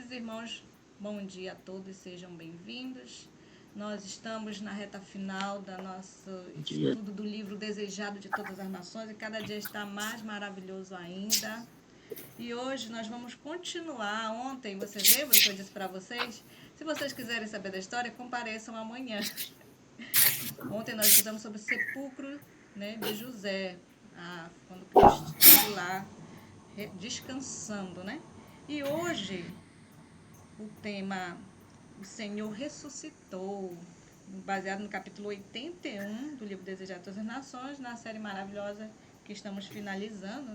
Queridos irmãos, bom dia a todos, sejam bem-vindos. Nós estamos na reta final do nosso estudo do livro Desejado de Todas as Nações e cada dia está mais maravilhoso ainda. E hoje nós vamos continuar. Ontem, vocês lembram que eu disse para vocês? Se vocês quiserem saber da história, compareçam amanhã. Ontem nós estudamos sobre o sepulcro, de José, quando Cristo esteve lá descansando, E hoje o tema O Senhor ressuscitou, baseado no capítulo 81 do livro Desejado de Todas as Nações, na série maravilhosa que estamos finalizando,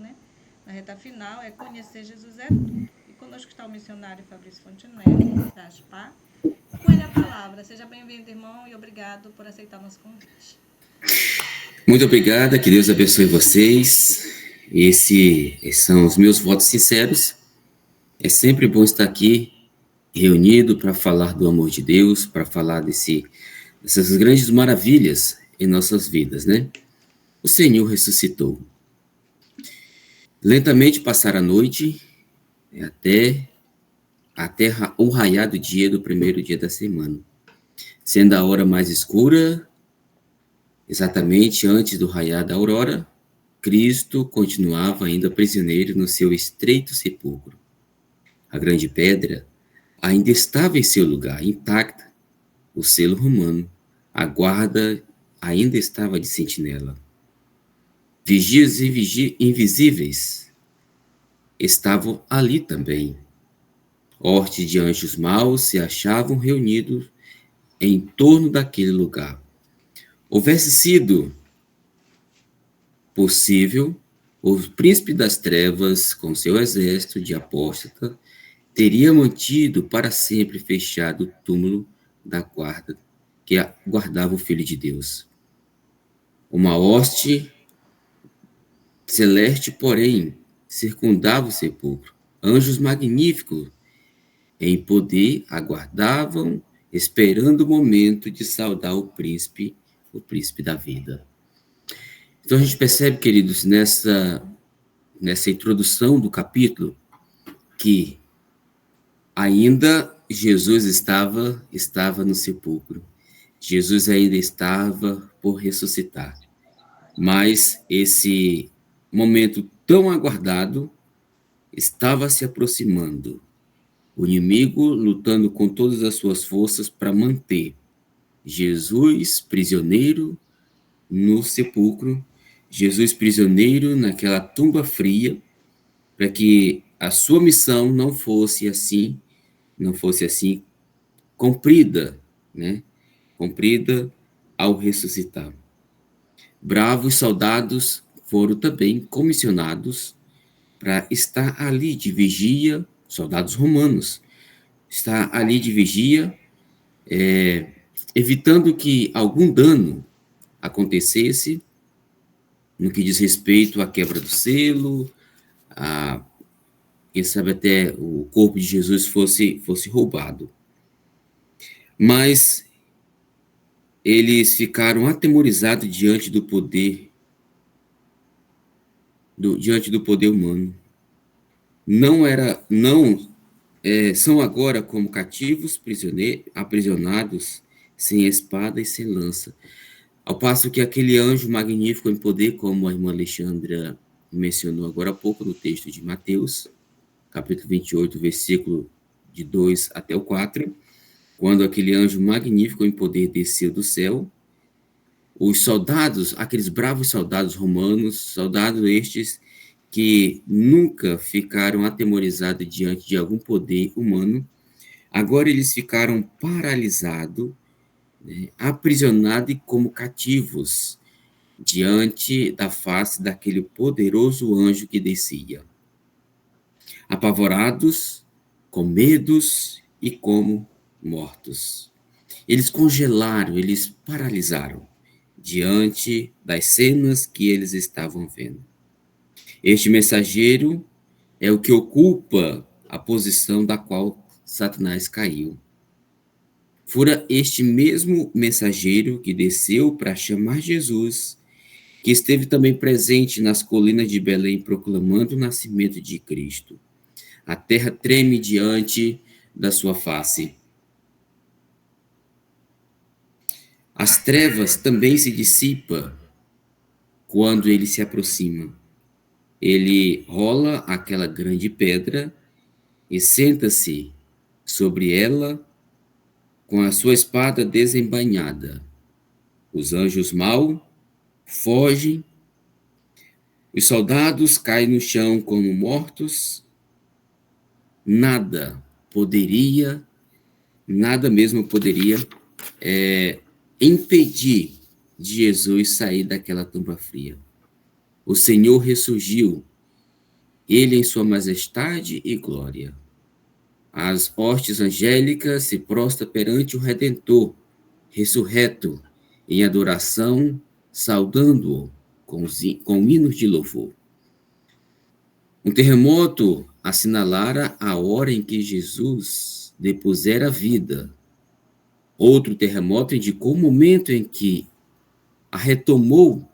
Na reta final é Conhecer Jesus é Tudo. E conosco está o missionário Fabrício Fontenelle, da ASPA. Com ele a palavra. Seja bem-vindo, irmão, e obrigado por aceitar nosso convite. Muito obrigada, que Deus abençoe vocês. Esses são os meus votos sinceros. É sempre bom estar aqui reunido para falar do amor de Deus, para falar dessas grandes maravilhas em nossas vidas, O Senhor ressuscitou. Lentamente passara a noite até o raiar do dia do primeiro dia da semana. Sendo a hora mais escura, exatamente antes do raiar da aurora, Cristo continuava ainda prisioneiro no seu estreito sepulcro. A grande pedra ainda estava em seu lugar, intacta. O selo romano, a guarda ainda estava de sentinela. Vigias invisíveis estavam ali também. Hortes de anjos maus se achavam reunidos em torno daquele lugar. Houvesse sido possível, o príncipe das trevas, com seu exército de apóstata, teria mantido para sempre fechado o túmulo da guarda que guardava o Filho de Deus. Uma hoste celeste, porém, circundava o sepulcro. Anjos magníficos em poder aguardavam, esperando o momento de saudar o príncipe da vida. Então a gente percebe, queridos, nessa introdução do capítulo, que ainda Jesus estava no sepulcro. Jesus ainda estava por ressuscitar. Mas esse momento tão aguardado estava se aproximando. O inimigo lutando com todas as suas forças para manter Jesus prisioneiro no sepulcro, Jesus prisioneiro naquela tumba fria, para que a sua missão não fosse assim cumprida, cumprida ao ressuscitar. Bravos soldados foram também comissionados para estar ali de vigia, soldados romanos, estar ali de vigia, evitando que algum dano acontecesse no que diz respeito à quebra do selo, quem sabe até o corpo de Jesus fosse roubado. Mas eles ficaram atemorizados diante do poder humano. São agora como cativos, aprisionados, sem espada e sem lança. Ao passo que aquele anjo magnífico em poder, como a irmã Alexandra mencionou agora há pouco no texto de Mateus, capítulo 28, versículo de 2 até o 4, quando aquele anjo magnífico em poder desceu do céu, os soldados, aqueles bravos soldados romanos, soldados estes que nunca ficaram atemorizados diante de algum poder humano, agora eles ficaram paralisados, aprisionados e como cativos diante da face daquele poderoso anjo que descia. Apavorados, com medos e como mortos. Eles congelaram, eles paralisaram diante das cenas que eles estavam vendo. Este mensageiro é o que ocupa a posição da qual Satanás caiu. Fora este mesmo mensageiro que desceu para chamar Jesus, que esteve também presente nas colinas de Belém proclamando o nascimento de Cristo. A terra treme diante da sua face. As trevas também se dissipam quando ele se aproxima. Ele rola aquela grande pedra e senta-se sobre ela com a sua espada desembainhada. Os anjos mal fogem, os soldados caem no chão como mortos. Nada poderia, nada mesmo poderia impedir de Jesus sair daquela tumba fria. O Senhor ressurgiu, ele em sua majestade e glória. As hostes angélicas se prostram perante o Redentor, ressurreto, em adoração, saudando-o com hinos de louvor. Um terremoto assinalara a hora em que Jesus depusera a vida. Outro terremoto indicou o momento em que a retomou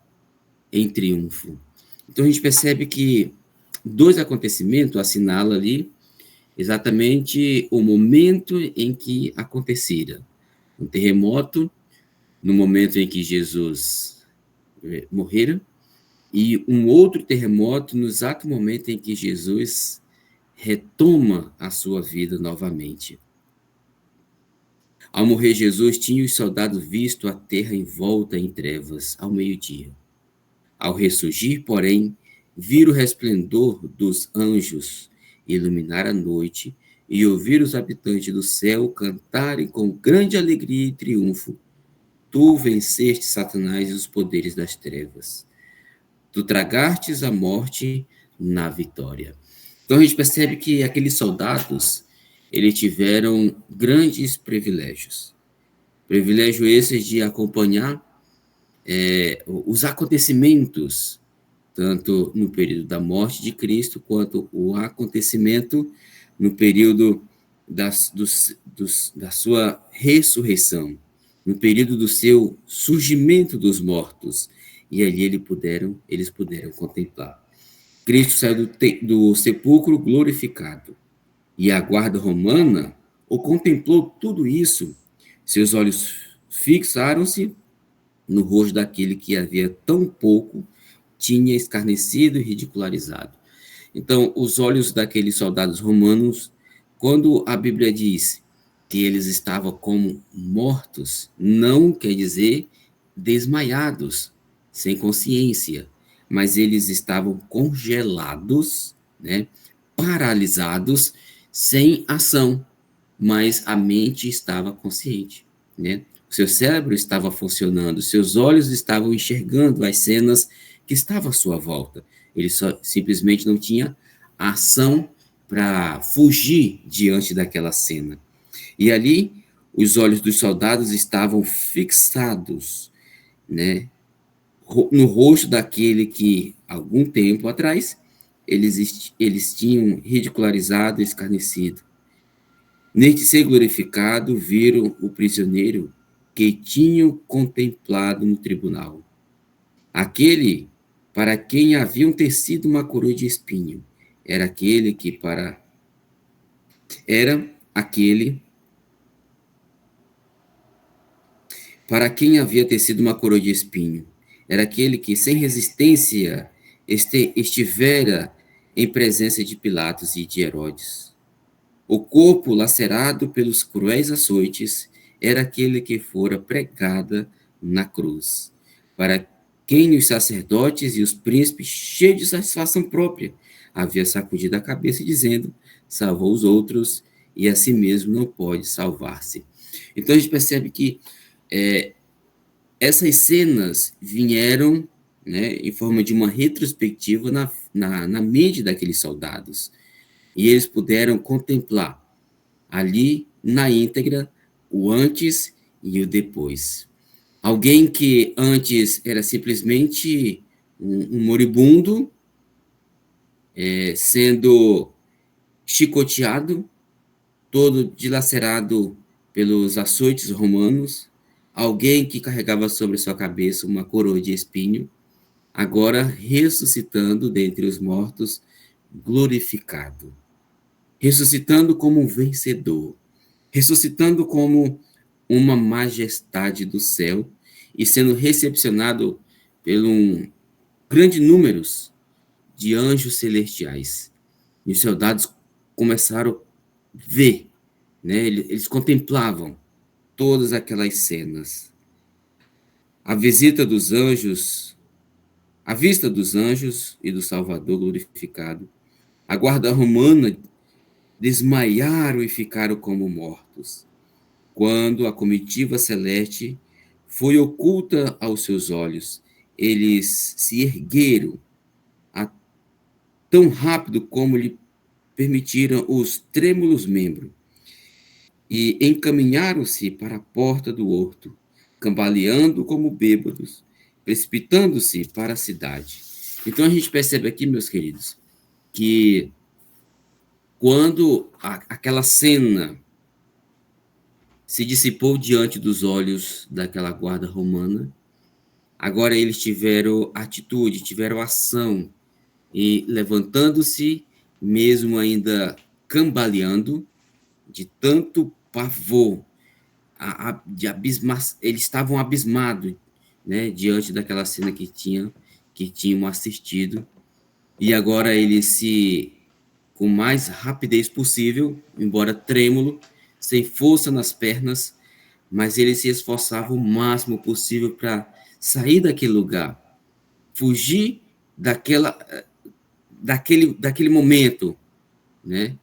em triunfo. Então a gente percebe que dois acontecimentos assinalam ali exatamente o momento em que acontecera. Um terremoto no momento em que Jesus morrera, e um outro terremoto no exato momento em que Jesus retoma a sua vida novamente. Ao morrer Jesus, tinha os soldados visto a terra envolta em trevas ao meio-dia. Ao ressurgir, porém, viram o resplendor dos anjos iluminar a noite e ouvir os habitantes do céu cantarem com grande alegria e triunfo: Tu venceste Satanás e os poderes das trevas. Tu tragastes a morte na vitória. Então a gente percebe que aqueles soldados, eles tiveram grandes privilégios. Privilégio esses de acompanhar os acontecimentos, tanto no período da morte de Cristo, quanto o acontecimento no período da sua ressurreição, no período do seu surgimento dos mortos. E ali eles puderam contemplar. Cristo saiu do sepulcro glorificado. E a guarda romana o contemplou tudo isso. Seus olhos fixaram-se no rosto daquele que havia tão pouco tinha escarnecido e ridicularizado. Então, os olhos daqueles soldados romanos, quando a Bíblia diz que eles estavam como mortos, não quer dizer desmaiados, sem consciência, mas eles estavam congelados, né, paralisados, sem ação, mas a mente estava consciente, né? O seu cérebro estava funcionando, seus olhos estavam enxergando as cenas que estavam à sua volta. Ele simplesmente não tinha ação para fugir diante daquela cena. E ali, os olhos dos soldados estavam fixados, né, no rosto daquele que, algum tempo atrás, eles tinham ridicularizado e escarnecido. Neste ser glorificado, viram o prisioneiro que tinham contemplado no tribunal. Aquele para quem haviam tecido uma coroa de espinho, era aquele para quem havia tecido uma coroa de espinho, era aquele que, sem resistência, estivera em presença de Pilatos e de Herodes. O corpo lacerado pelos cruéis açoites era aquele que fora pregada na cruz, para quem os sacerdotes e os príncipes, cheios de satisfação própria, havia sacudido a cabeça dizendo: salvou os outros e a si mesmo não pode salvar-se. Então a gente percebe que essas cenas vieram, né, em forma de uma retrospectiva na mente daqueles soldados. E eles puderam contemplar ali, na íntegra, o antes e o depois. Alguém que antes era simplesmente um moribundo, sendo chicoteado, todo dilacerado pelos açoites romanos, alguém que carregava sobre sua cabeça uma coroa de espinho, agora ressuscitando dentre os mortos, glorificado. ressuscitando como um vencedor, ressuscitando como uma majestade do céu e sendo recepcionado por um grande número de anjos celestiais. E os soldados começaram a ver, né? Eles contemplavam todas aquelas cenas. A visita dos anjos, a vista dos anjos e do Salvador glorificado, a guarda romana desmaiaram e ficaram como mortos, quando a comitiva celeste foi oculta aos seus olhos. Eles se ergueram tão rápido como lhe permitiram os trêmulos membros e encaminharam-se para a porta do horto, cambaleando como bêbados, precipitando-se para a cidade. Então a gente percebe aqui, meus queridos, que quando aquela cena se dissipou diante dos olhos daquela guarda romana, agora eles tiveram atitude, tiveram ação, e levantando-se, mesmo ainda cambaleando, de tanto pavor, eles estavam abismados, né, diante daquela cena que tinham assistido, e agora eles com mais rapidez possível, embora trêmulo, sem força nas pernas, mas eles se esforçavam o máximo possível para sair daquele lugar, fugir daquele momento, né?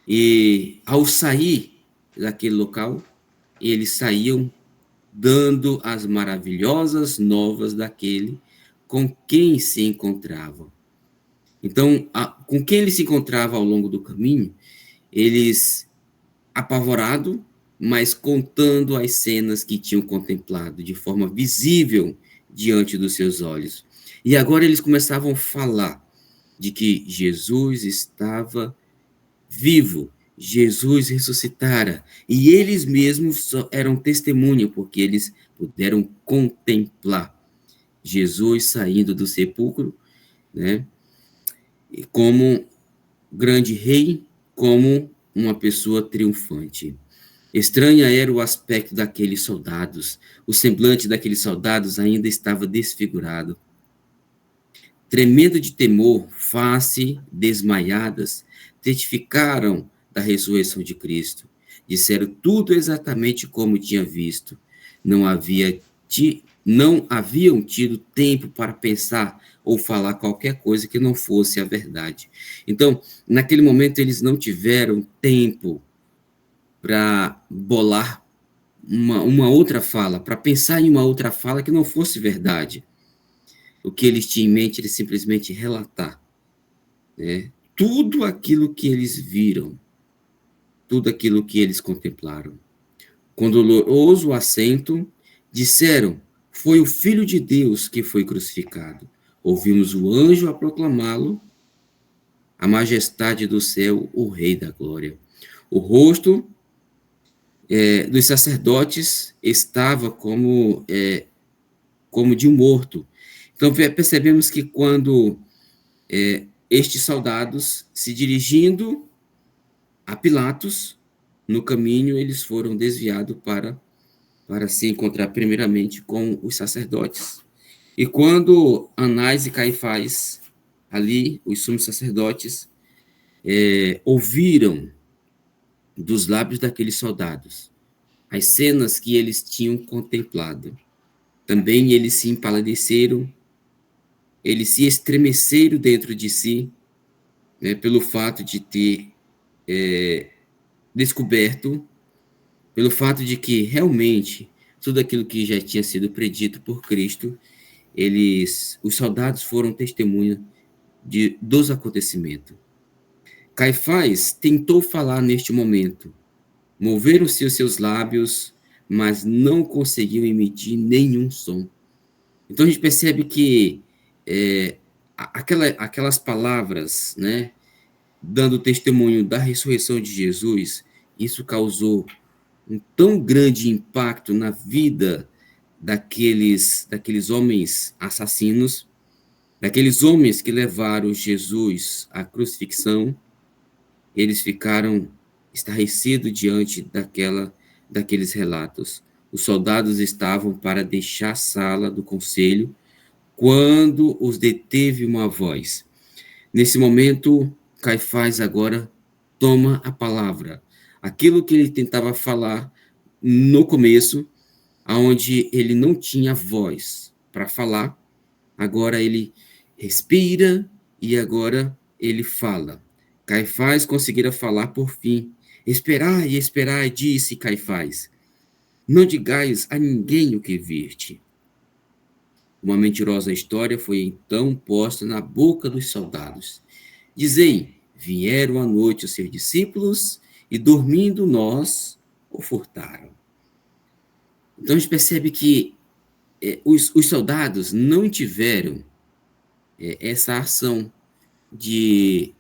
E ao sair daquele local, eles saíam dando as maravilhosas novas daquele com quem se encontravam. Então, com quem ele se encontrava ao longo do caminho, eles, apavorados, mas contando as cenas que tinham contemplado de forma visível diante dos seus olhos. E agora eles começavam a falar de que Jesus estava vivo, Jesus ressuscitara, e eles mesmos só eram testemunha, porque eles puderam contemplar Jesus saindo do sepulcro, né, como grande rei, como uma pessoa triunfante. Estranha era o aspecto daqueles soldados. O semblante daqueles soldados ainda estava desfigurado. Tremendo de temor, face desmaiadas, testificaram da ressurreição de Cristo. Disseram tudo exatamente como tinha visto. Não haviam tido tempo para pensar ou falar qualquer coisa que não fosse a verdade. Então, naquele momento, eles não tiveram tempo para bolar uma outra fala, para pensar em uma outra fala que não fosse verdade. O que eles tinham em mente, eles simplesmente relatar, né? Tudo aquilo que eles viram, tudo aquilo que eles contemplaram. Com doloroso acento, disseram, foi o Filho de Deus que foi crucificado. Ouvimos o anjo a proclamá-lo, a majestade do céu, o Rei da Glória. O rosto dos sacerdotes estava como de um morto. Então, percebemos que quando estes soldados, se dirigindo a Pilatos, no caminho, eles foram desviados para se encontrar primeiramente com os sacerdotes. E quando Anás e Caifás, ali, os sumos sacerdotes, ouviram dos lábios daqueles soldados as cenas que eles tinham contemplado, também eles se empalideceram, eles se estremeceram dentro de si, né, pelo fato de ter descoberto, pelo fato de que realmente tudo aquilo que já tinha sido predito por Cristo, os soldados foram testemunha dos acontecimentos. Caifás tentou falar neste momento, moveram-se os seus lábios, mas não conseguiu emitir nenhum som. Então a gente percebe que aquelas palavras, né, dando testemunho da ressurreição de Jesus, isso causou um tão grande impacto na vida daqueles homens assassinos, daqueles homens que levaram Jesus à crucifixão, eles ficaram estarrecidos diante daqueles relatos. Os soldados estavam para deixar a sala do conselho quando os deteve uma voz. Nesse momento, Caifás agora toma a palavra. Aquilo que ele tentava falar no começo, aonde ele não tinha voz para falar, agora ele respira e agora ele fala. Caifás conseguira falar por fim. Esperai, disse Caifás. Não digais a ninguém o que viste. Uma mentirosa história foi então posta na boca dos soldados. Dizei, vieram à noite os seus discípulos e dormindo nós o furtaram. Então a gente percebe que os soldados não tiveram essa ação de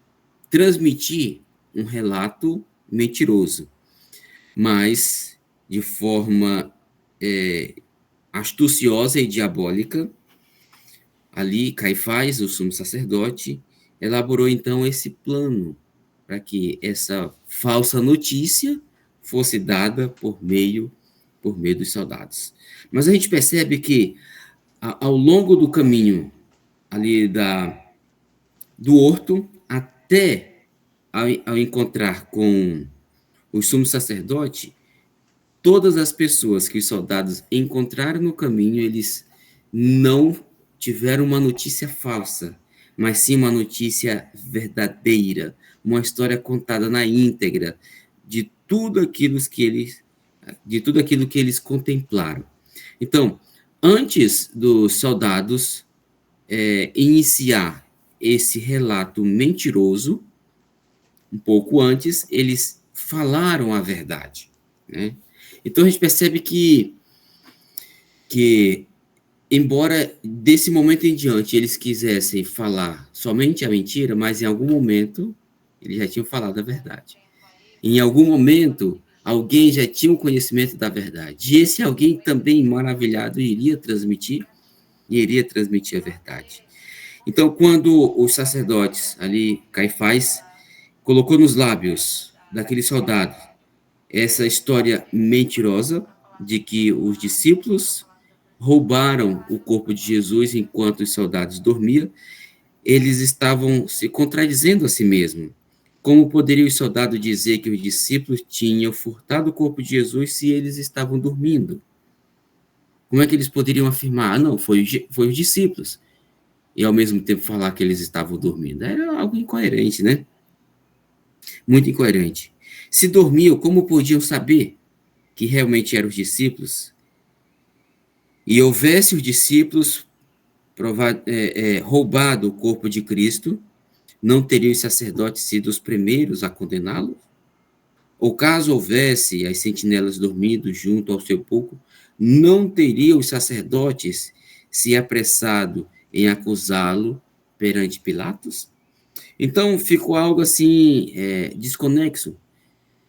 transmitir um relato mentiroso, mas de forma astuciosa e diabólica, ali Caifás, o sumo sacerdote, elaborou então esse plano para que essa falsa notícia fosse dada por meio dos soldados. Mas a gente percebe que ao longo do caminho ali do horto até ao encontrar com o sumo sacerdote, todas as pessoas que os soldados encontraram no caminho, eles não tiveram uma notícia falsa, mas sim uma notícia verdadeira, uma história contada na íntegra de tudo aquilo que eles contemplaram. Então, antes dos soldados iniciar esse relato mentiroso, um pouco antes, eles falaram a verdade, né? Então, a gente percebe que embora desse momento em diante eles quisessem falar somente a mentira, mas em algum momento eles já tinham falado a verdade. Em algum momento, alguém já tinha o conhecimento da verdade. E esse alguém também maravilhado iria transmitir a verdade. Então, quando os sacerdotes ali, Caifás, colocou nos lábios daquele soldado essa história mentirosa de que os discípulos roubaram o corpo de Jesus enquanto os soldados dormiam, eles estavam se contradizendo a si mesmos. Como poderia os soldados dizer que os discípulos tinham furtado o corpo de Jesus se eles estavam dormindo? Como é que eles poderiam afirmar, não, foi os discípulos, e ao mesmo tempo falar que eles estavam dormindo? Era algo incoerente, né? Muito incoerente. Se dormiam, como podiam saber que realmente eram os discípulos? E houvesse os discípulos roubado o corpo de Cristo, não teriam os sacerdotes sido os primeiros a condená-lo? Ou caso houvesse as sentinelas dormindo junto ao sepulcro, não teriam os sacerdotes se apressado em acusá-lo perante Pilatos? Então, ficou algo assim desconexo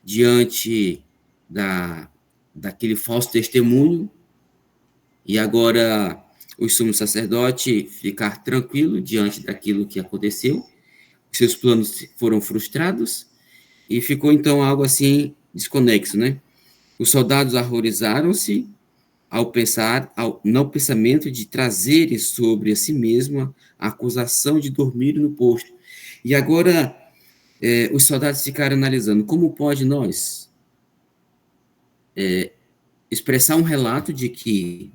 diante daquele falso testemunho, e agora o sumo sacerdote ficar tranquilo diante daquilo que aconteceu, seus planos foram frustrados, e ficou então algo assim desconexo, né? Os soldados horrorizaram-se no pensamento de trazerem sobre a si mesmo a acusação de dormir no posto. E agora os soldados ficaram analisando como pode nós expressar um relato de que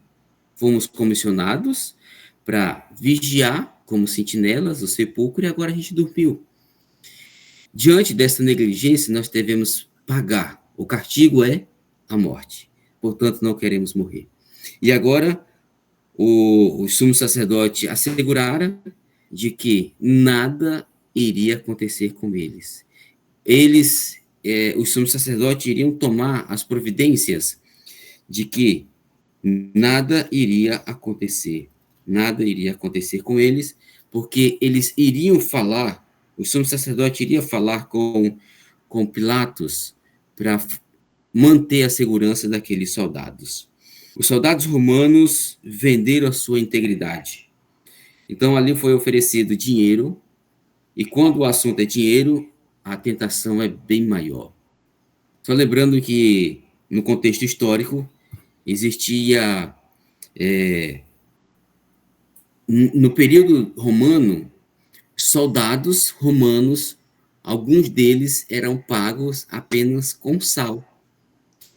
fomos comissionados para vigiar como sentinelas o sepulcro e agora a gente dormiu. Diante dessa negligência, nós devemos pagar. O castigo é a morte. Portanto, não queremos morrer. E agora, o sumo sacerdote assegurara de que nada iria acontecer com eles. Os sumos sacerdotes iriam tomar as providências de que nada iria acontecer com eles, porque eles iriam falar, o sumo sacerdote iria falar com Pilatos para manter a segurança daqueles soldados. Os soldados romanos venderam a sua integridade. Então, ali foi oferecido dinheiro, e quando o assunto é dinheiro, a tentação é bem maior. Só lembrando que, no contexto histórico, existia, no período romano, soldados romanos, alguns deles eram pagos apenas com sal.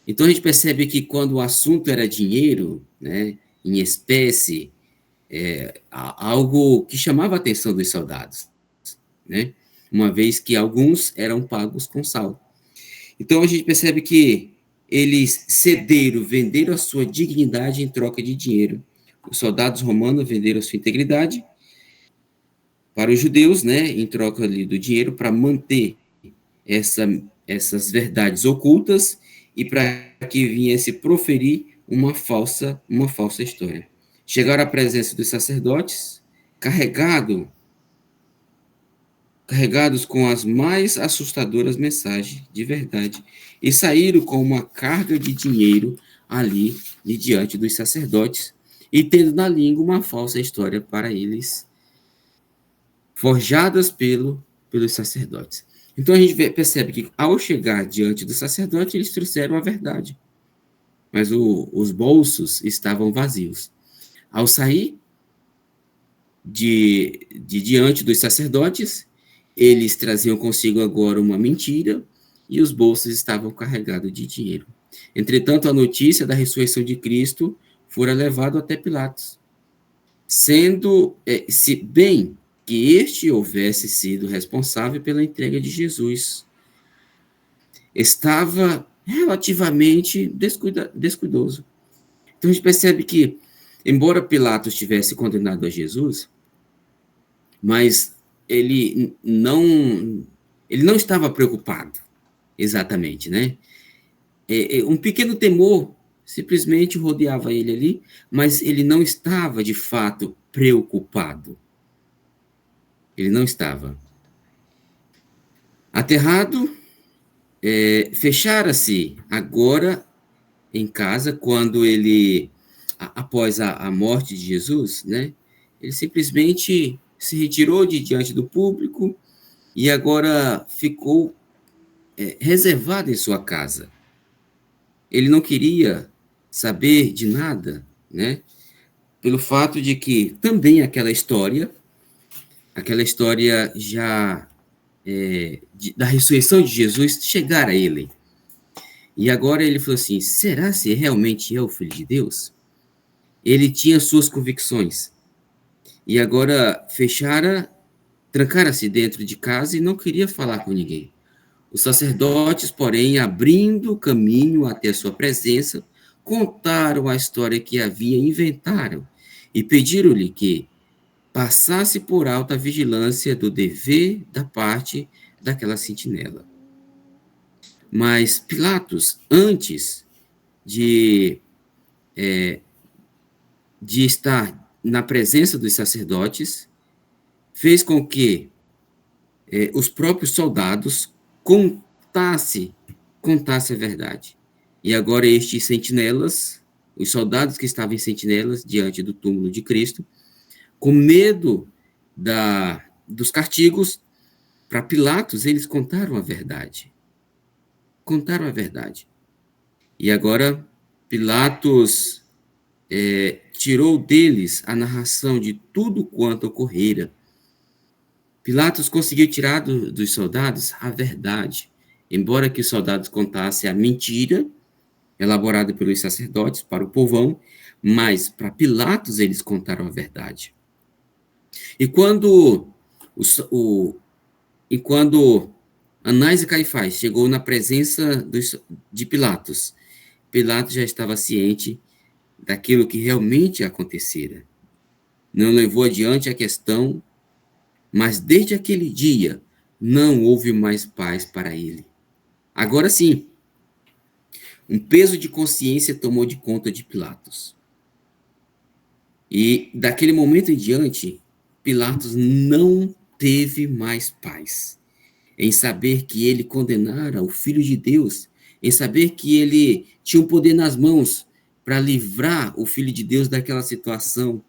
Então a gente percebe que quando o assunto era dinheiro, né, em espécie, algo que chamava a atenção dos soldados, né, uma vez que alguns eram pagos com sal. Então a gente percebe que eles cederam, venderam a sua dignidade em troca de dinheiro. Os soldados romanos venderam a sua integridade para os judeus, né, em troca ali do dinheiro, para manter essas verdades ocultas e para que viesse proferir uma falsa história. Chegaram à presença dos sacerdotes, carregados com as mais assustadoras mensagens de verdade, e saíram com uma carga de dinheiro ali de diante dos sacerdotes, e tendo na língua uma falsa história para eles, forjadas pelos sacerdotes. Então a gente percebe que, ao chegar diante do sacerdote, eles trouxeram a verdade, mas os bolsos estavam vazios. Ao sair de diante dos sacerdotes, eles traziam consigo agora uma mentira e os bolsos estavam carregados de dinheiro. Entretanto, a notícia da ressurreição de Cristo fora levada até Pilatos, sendo, se bem que este houvesse sido responsável pela entrega de Jesus, estava relativamente descuidoso. Então a gente percebe que, embora Pilatos tivesse condenado a Jesus, mas ele não estava preocupado, exatamente, né? Um pequeno temor simplesmente rodeava ele ali, mas ele não estava, de fato, preocupado. Ele não estava. Aterrado, fechara-se agora em casa, quando ele, após a morte de Jesus, né? Ele simplesmente se retirou de diante do público e agora ficou reservado em sua casa. Ele não queria saber de nada, né? Pelo fato de que também aquela história já da ressurreição de Jesus chegara a ele. E agora ele falou assim: será se realmente é o Filho de Deus? Ele tinha suas convicções. E agora trancara-se dentro de casa e não queria falar com ninguém. Os sacerdotes, porém, abrindo caminho até a sua presença, contaram a história que inventaram e pediram-lhe que passasse por alta a vigilância do dever da parte daquela sentinela. Mas Pilatos, antes de estar na presença dos sacerdotes, fez com que os próprios soldados contasse a verdade. E agora estes sentinelas, os soldados que estavam em sentinelas diante do túmulo de Cristo, com medo dos castigos, para Pilatos, eles contaram a verdade. Contaram a verdade. E agora Pilatos tirou deles a narração de tudo quanto ocorrera. Pilatos conseguiu tirar dos soldados a verdade, embora que os soldados contassem a mentira elaborada pelos sacerdotes para o povão, mas para Pilatos eles contaram a verdade. E quando Anás e Caifás chegou na presença de Pilatos, Pilatos já estava ciente daquilo que realmente acontecera. Não levou adiante a questão, mas desde aquele dia não houve mais paz para ele. Agora sim, um peso de consciência tomou de conta de Pilatos. E daquele momento em diante, Pilatos não teve mais paz em saber que ele condenara o Filho de Deus, em saber que ele tinha um poder nas mãos para livrar o Filho de Deus daquela situação,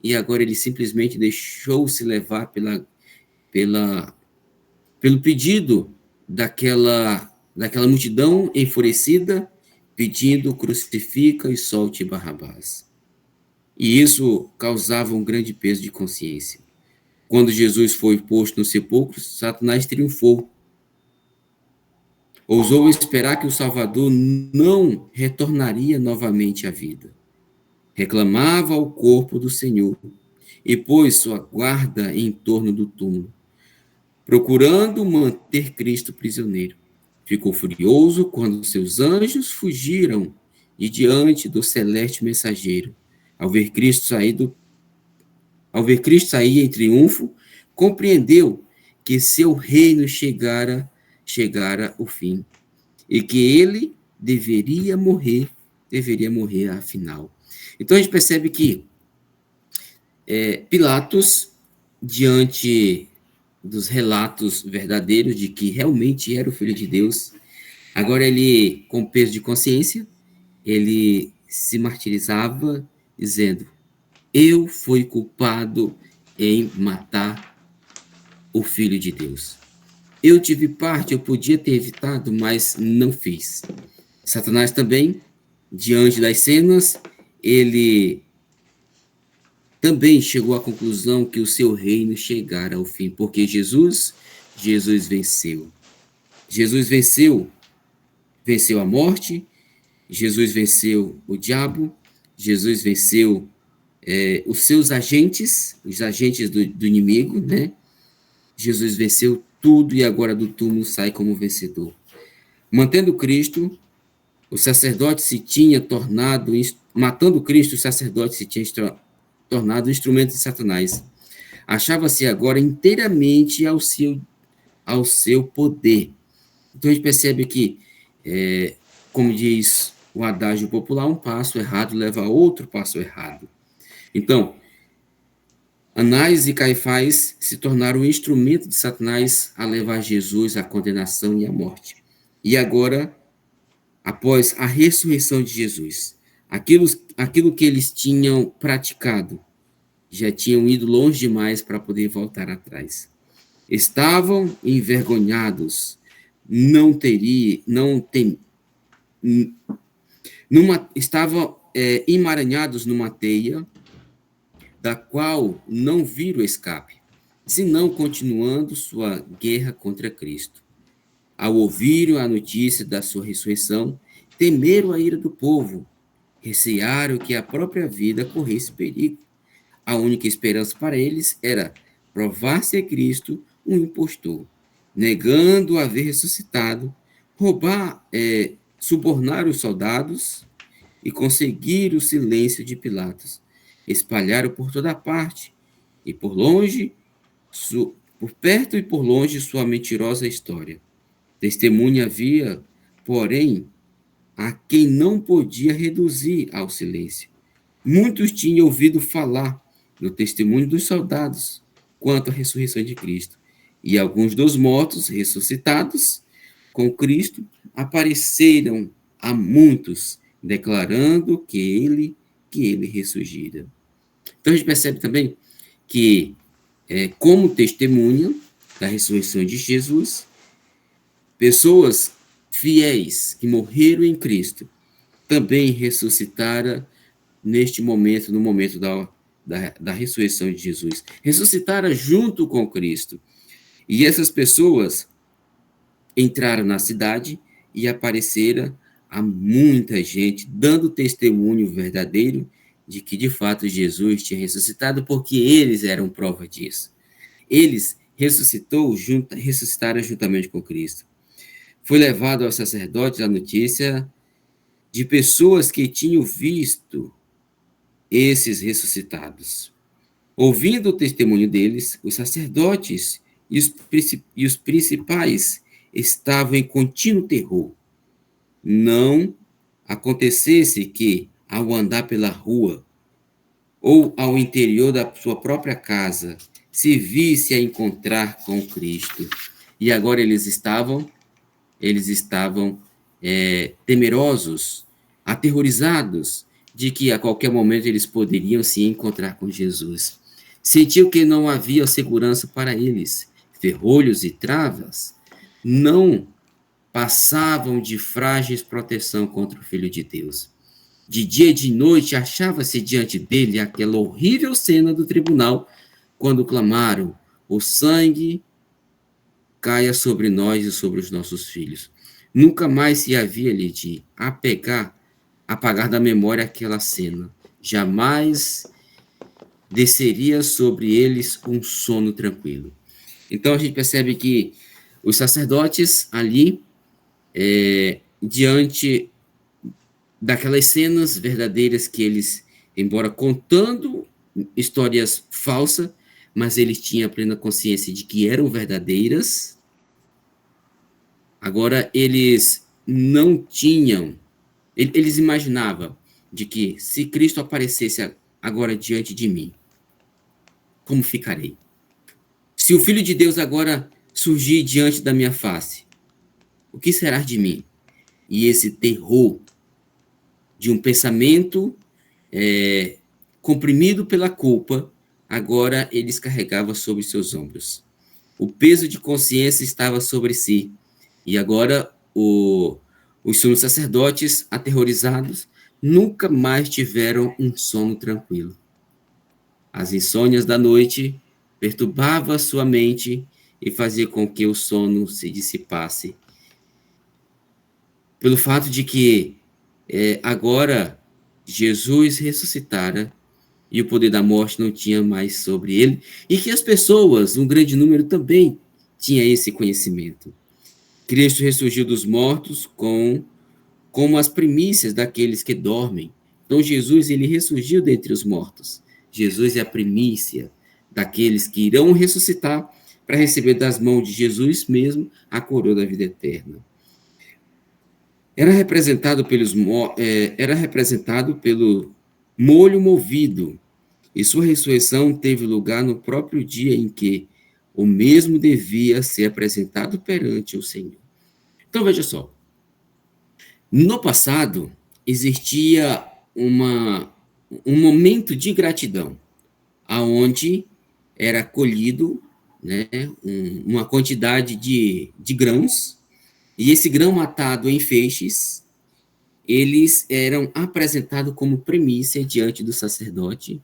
e agora ele simplesmente deixou-se levar pelo pedido daquela multidão enfurecida, pedindo crucifica e solte Barrabás. E isso causava um grande peso de consciência. Quando Jesus foi posto no sepulcro, Satanás triunfou. Ousou esperar que o Salvador não retornaria novamente à vida. Reclamava o corpo do Senhor e pôs sua guarda em torno do túmulo, procurando manter Cristo prisioneiro. Ficou furioso quando seus anjos fugiram de diante do celeste mensageiro. Ao ver Cristo sair em triunfo, compreendeu que seu reino chegara o fim e que ele deveria morrer afinal. Então a gente percebe que Pilatos, diante dos relatos verdadeiros de que realmente era o Filho de Deus, agora ele, com peso de consciência, ele se martirizava, dizendo: eu fui culpado em matar o Filho de Deus. Eu tive parte, eu podia ter evitado, mas não fiz. Satanás também, diante das cenas, ele também chegou à conclusão que o seu reino chegara ao fim, porque Jesus venceu. Jesus venceu a morte, Jesus venceu o diabo, Jesus venceu os seus agentes, os agentes do inimigo, né? Jesus venceu tudo e agora do túmulo sai como vencedor. Mantendo Cristo, o sacerdote se tinha tornado, matando Cristo, o sacerdote se tinha tornado instrumento de Satanás. Achava-se agora inteiramente ao seu poder. Então a gente percebe que, como diz o adágio popular, um passo errado leva a outro passo errado. Então, Anás e Caifás se tornaram um instrumento de Satanás a levar Jesus à condenação e à morte. E agora, após a ressurreição de Jesus, aquilo que eles tinham praticado, já tinham ido longe demais para poder voltar atrás. Estavam envergonhados, estavam emaranhados numa teia, da qual não viram escape, senão continuando sua guerra contra Cristo. Ao ouvirem a notícia da sua ressurreição, temeram a ira do povo, recearam que a própria vida corresse perigo. A única esperança para eles era provar ser Cristo um impostor, negando haver ressuscitado, subornar os soldados e conseguir o silêncio de Pilatos. Espalharam por toda parte, e por perto e por longe, sua mentirosa história. Testemunha havia, porém, a quem não podia reduzir ao silêncio. Muitos tinham ouvido falar no testemunho dos soldados quanto à ressurreição de Cristo, e alguns dos mortos ressuscitados com Cristo apareceram a muitos, declarando que ele ressurgira. Então a gente percebe também que, como testemunha da ressurreição de Jesus, pessoas fiéis que morreram em Cristo também ressuscitaram neste momento, no momento da ressurreição de Jesus. Ressuscitaram junto com Cristo. E essas pessoas entraram na cidade e apareceram a muita gente, dando testemunho verdadeiro de que, de fato, Jesus tinha ressuscitado, porque eles eram prova disso. Eles ressuscitaram juntamente com Cristo. Foi levado aos sacerdotes a notícia de pessoas que tinham visto esses ressuscitados. Ouvindo o testemunho deles, os sacerdotes e os principais estavam em contínuo terror. Não acontecesse que, ao andar pela rua ou ao interior da sua própria casa, se visse a encontrar com Cristo. E agora eles estavam temerosos, aterrorizados de que a qualquer momento eles poderiam se encontrar com Jesus. Sentiu que não havia segurança para eles. Ferrolhos e travas não passavam de frágeis proteção contra o Filho de Deus. De dia e de noite achava-se diante dele aquela horrível cena do tribunal, quando clamaram: o sangue caia sobre nós e sobre os nossos filhos. Nunca mais se havia-lhe de apagar da memória aquela cena. Jamais desceria sobre eles um sono tranquilo. Então a gente percebe que os sacerdotes ali, diante daquelas cenas verdadeiras que eles, embora contando histórias falsas, mas eles tinham plena consciência de que eram verdadeiras. Agora, eles não tinham, eles imaginavam de que se Cristo aparecesse agora diante de mim, como ficarei? Se o Filho de Deus agora surgir diante da minha face, o que será de mim? E esse terror de um pensamento comprimido pela culpa, agora eles carregavam sobre seus ombros. O peso de consciência estava sobre si. E agora os sumos sacerdotes, aterrorizados, nunca mais tiveram um sono tranquilo. As insônias da noite perturbavam a sua mente e fazia com que o sono se dissipasse. Pelo fato de que agora Jesus ressuscitara e o poder da morte não tinha mais sobre ele, e que as pessoas, um grande número, também tinha esse conhecimento. Cristo ressurgiu dos mortos como as primícias daqueles que dormem. Então Jesus, ele ressurgiu dentre os mortos. Jesus é a primícia daqueles que irão ressuscitar para receber das mãos de Jesus mesmo a coroa da vida eterna. Era representado pelo molho movido, e sua ressurreição teve lugar no próprio dia em que o mesmo devia ser apresentado perante o Senhor. Então, veja só. No passado, existia um momento de gratidão, aonde era colhido, né, uma quantidade de grãos, e esse grão atado em feixes, eles eram apresentados como primícia diante do sacerdote.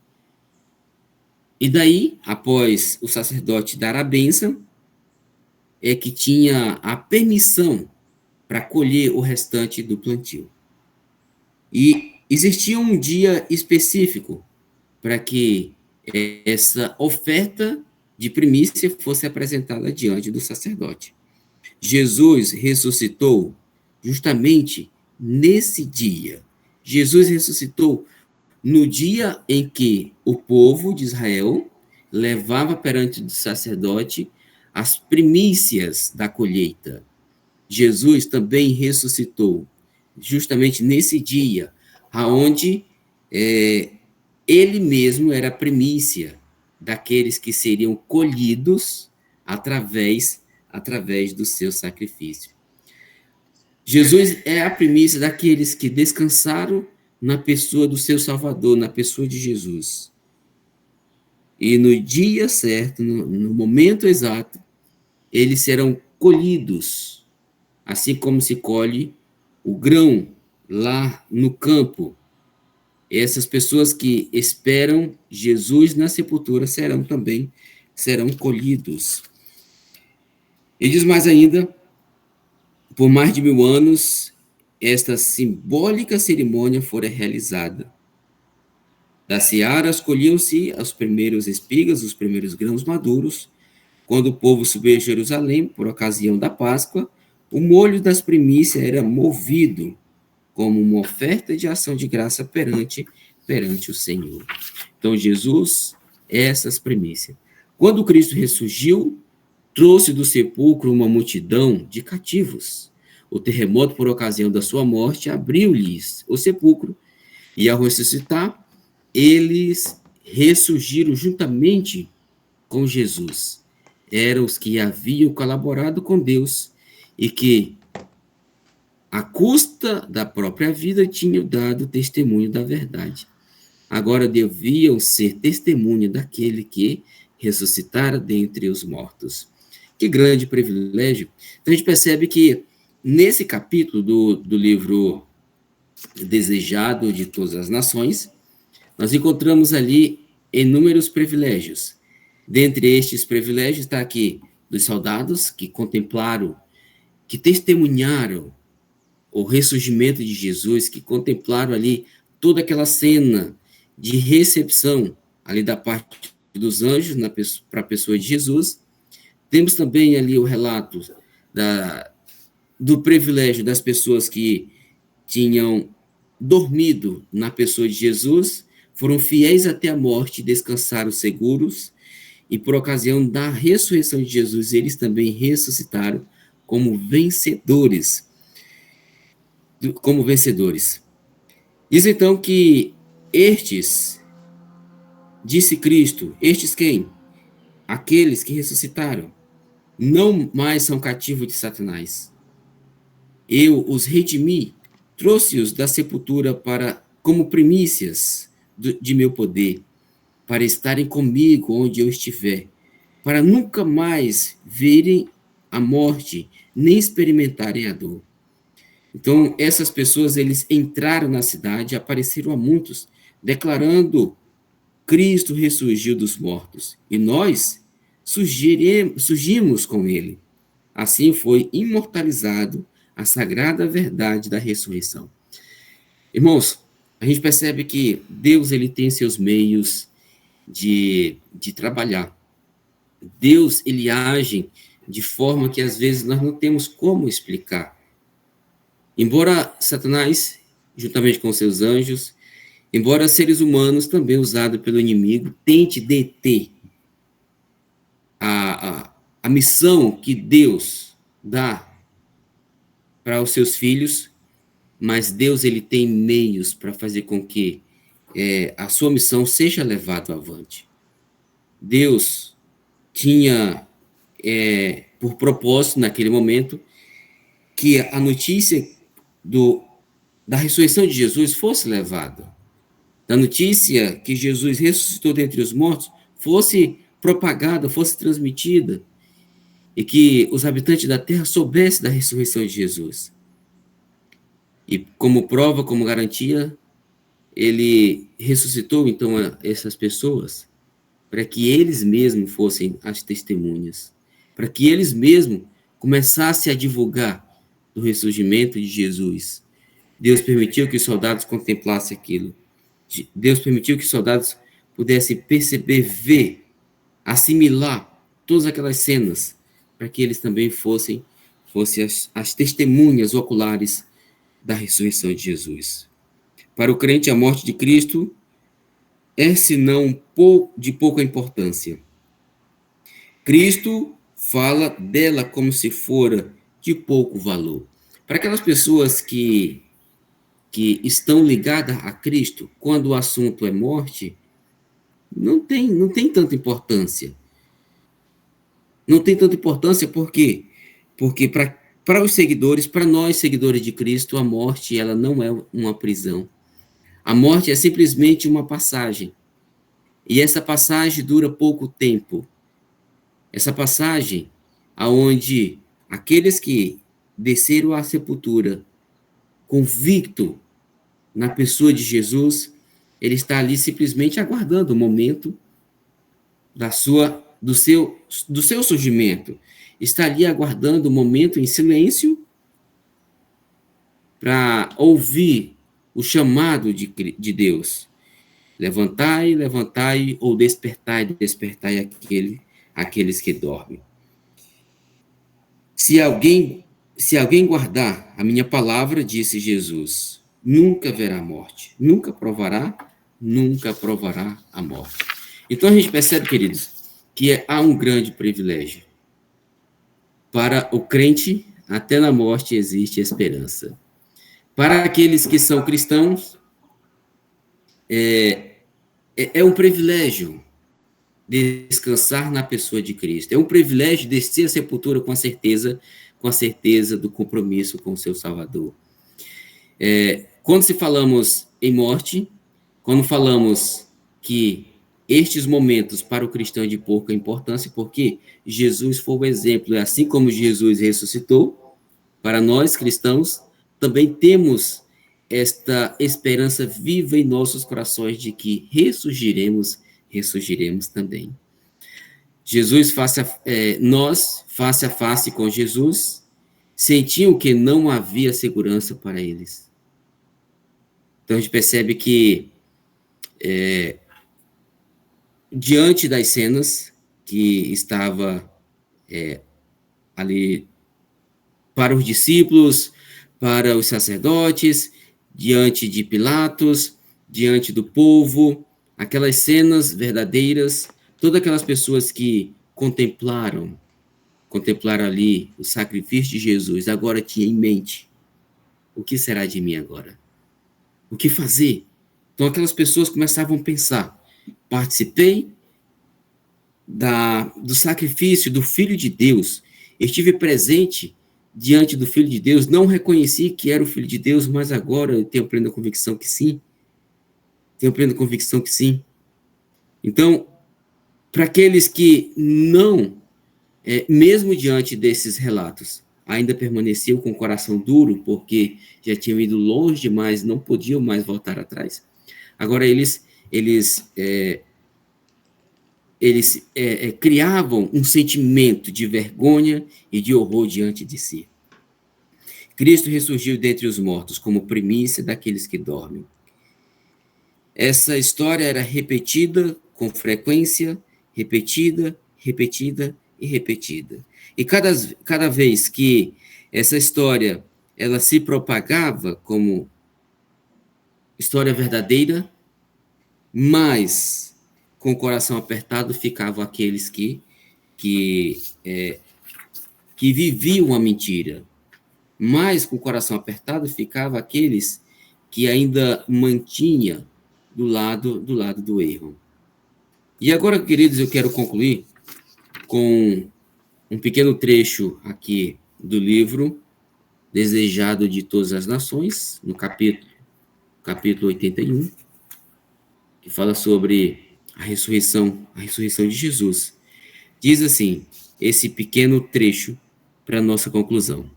E daí, após o sacerdote dar a bênção, é que tinha a permissão para colher o restante do plantio. E existia um dia específico para que essa oferta de primícia fosse apresentada diante do sacerdote. Jesus ressuscitou justamente nesse dia. Jesus ressuscitou no dia em que o povo de Israel levava perante o sacerdote as primícias da colheita. Jesus também ressuscitou justamente nesse dia, aonde ele mesmo era a primícia daqueles que seriam colhidos através do seu sacrifício. Jesus é a primícia daqueles que descansaram na pessoa do seu Salvador, na pessoa de Jesus. E no dia certo, no momento exato, eles serão colhidos, assim como se colhe o grão lá no campo. Essas pessoas que esperam Jesus na sepultura serão colhidos. E diz mais ainda, por mais de 1000 anos, esta simbólica cerimônia fora realizada. Das searas colhiam-se as primeiras espigas, os primeiros grãos maduros. Quando o povo subia a Jerusalém, por ocasião da Páscoa, o molho das primícias era movido como uma oferta de ação de graça perante o Senhor. Então, Jesus é essas primícias. Quando Cristo ressurgiu, trouxe do sepulcro uma multidão de cativos. O terremoto, por ocasião da sua morte, abriu-lhes o sepulcro, e ao ressuscitar, eles ressurgiram juntamente com Jesus. Eram os que haviam colaborado com Deus e que, à custa da própria vida, tinham dado testemunho da verdade. Agora deviam ser testemunha daquele que ressuscitara dentre os mortos. Que grande privilégio. Então, a gente percebe que, nesse capítulo do livro Desejado de Todas as Nações, nós encontramos ali inúmeros privilégios. Dentre estes privilégios está aqui dos soldados que contemplaram, que testemunharam o ressurgimento de Jesus, que contemplaram ali toda aquela cena de recepção ali da parte dos anjos para a pessoa de Jesus. Temos também ali o relato do privilégio das pessoas que tinham dormido na pessoa de Jesus, foram fiéis até a morte, descansaram seguros, e por ocasião da ressurreição de Jesus, eles também ressuscitaram como vencedores. Diz então que disse Cristo, estes quem? Aqueles que ressuscitaram, não mais são cativos de Satanás. Eu os redimi, trouxe-os da sepultura como primícias de meu poder, para estarem comigo onde eu estiver, para nunca mais verem a morte, nem experimentarem a dor. Então, essas pessoas, eles entraram na cidade, apareceram a muitos, declarando: Cristo ressurgiu dos mortos, e nós surgimos com ele. Assim foi imortalizado a sagrada verdade da ressurreição. Irmãos, a gente percebe que Deus, ele tem seus meios de trabalhar. Deus, ele age de forma que às vezes nós não temos como explicar. Embora Satanás, juntamente com seus anjos, embora seres humanos também usados pelo inimigo, tente deter a missão que Deus dá para os seus filhos, mas Deus, ele tem meios para fazer com que a sua missão seja levada avante. Deus tinha por propósito, naquele momento, que a notícia da ressurreição de Jesus fosse levada. Da notícia que Jesus ressuscitou dentre os mortos fosse propagada, fosse transmitida, e que os habitantes da terra soubessem da ressurreição de Jesus. E como prova, como garantia, ele ressuscitou, então, essas pessoas, para que eles mesmos fossem as testemunhas, para que eles mesmos começassem a divulgar do ressurgimento de Jesus. Deus permitiu que os soldados contemplassem aquilo. Deus permitiu que os soldados pudessem perceber, ver, assimilar todas aquelas cenas, para que eles também fossem as testemunhas oculares da ressurreição de Jesus. Para o crente, a morte de Cristo é, senão, de pouca importância. Cristo fala dela como se fora de pouco valor. Para aquelas pessoas que estão ligadas a Cristo, quando o assunto é morte, não tem tanta importância. Não tem tanta importância por quê? Porque para os seguidores, para nós seguidores de Cristo, a morte, ela não é uma prisão. A morte é simplesmente uma passagem. E essa passagem dura pouco tempo. Essa passagem aonde aqueles que desceram à sepultura convicto na pessoa de Jesus, ele está ali simplesmente aguardando o momento do seu surgimento. Está ali aguardando o momento em silêncio para ouvir o chamado de Deus. Levantai, levantai, ou despertai, despertai aqueles que dormem. Se alguém guardar a minha palavra, disse Jesus, nunca verá morte, nunca provará a morte. Então a gente percebe, queridos, que há um grande privilégio. Para o crente, até na morte existe esperança. Para aqueles que são cristãos, é um privilégio descansar na pessoa de Cristo. É um privilégio descer à sepultura com a certeza do compromisso com o seu Salvador. Quando se falamos em morte, quando falamos que estes momentos para o cristão de pouca importância, porque Jesus foi o exemplo, e assim como Jesus ressuscitou, para nós cristãos, também temos esta esperança viva em nossos corações de que ressurgiremos também. Nós, face a face com Jesus, sentiam que não havia segurança para eles. Então a gente percebe que diante das cenas que estava ali para os discípulos, para os sacerdotes, diante de Pilatos, diante do povo, aquelas cenas verdadeiras, todas aquelas pessoas que contemplaram ali o sacrifício de Jesus, agora tinha em mente: o que será de mim agora? O que fazer? Então aquelas pessoas começavam a pensar: participei do sacrifício do Filho de Deus, estive presente diante do Filho de Deus, não reconheci que era o Filho de Deus, mas agora eu tenho plena convicção que sim. Então, para aqueles que não, mesmo diante desses relatos, ainda permaneciam com o coração duro, porque já tinham ido longe demais, não podiam mais voltar atrás, agora eles criavam um sentimento de vergonha e de horror diante de si. Cristo ressurgiu dentre os mortos como primícia daqueles que dormem. Essa história era repetida com frequência, repetida e repetida. E cada vez que essa história ela se propagava como história verdadeira, mais com o coração apertado ficavam aqueles que viviam a mentira. Mais com o coração apertado ficavam aqueles que ainda mantinham do lado do erro. E agora, queridos, eu quero concluir com um pequeno trecho aqui do livro Desejado de Todas as Nações, no capítulo 81, que fala sobre a ressurreição de Jesus. Diz assim, esse pequeno trecho para nossa conclusão: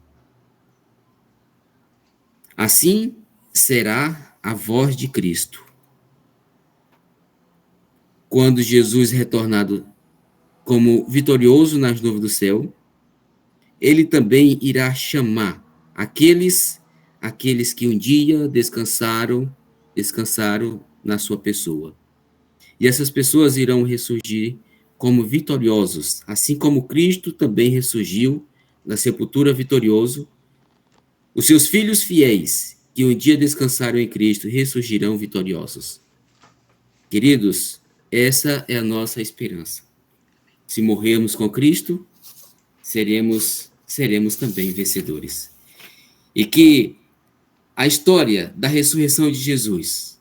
assim será a voz de Cristo, quando Jesus retornado como vitorioso nas nuvens do céu, ele também irá chamar aqueles que um dia descansaram na sua pessoa. E essas pessoas irão ressurgir como vitoriosos, assim como Cristo também ressurgiu da sepultura vitorioso. Os seus filhos fiéis, que um dia descansaram em Cristo, ressurgirão vitoriosos. Queridos, essa é a nossa esperança. Se morrermos com Cristo, seremos também vencedores. E que a história da ressurreição de Jesus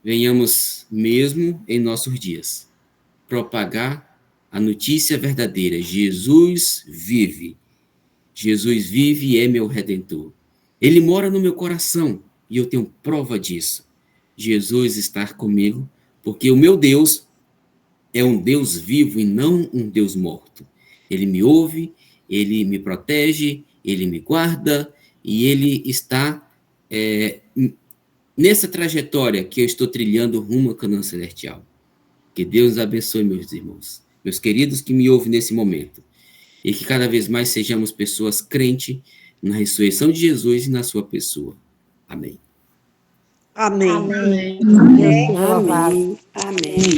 venhamos, mesmo em nossos dias, propagar a notícia verdadeira: Jesus vive e é meu Redentor. Ele mora no meu coração e eu tenho prova disso. Jesus está comigo, porque o meu Deus é um Deus vivo e não um Deus morto. Ele me ouve, ele me protege, ele me guarda e ele está nessa trajetória que eu estou trilhando rumo a Canaã Celestial. Que Deus abençoe, meus irmãos, meus queridos que me ouvem nesse momento, e que cada vez mais sejamos pessoas crentes na ressurreição de Jesus e na sua pessoa. Amém. Amém. Amém. Amém. Amém. Amém.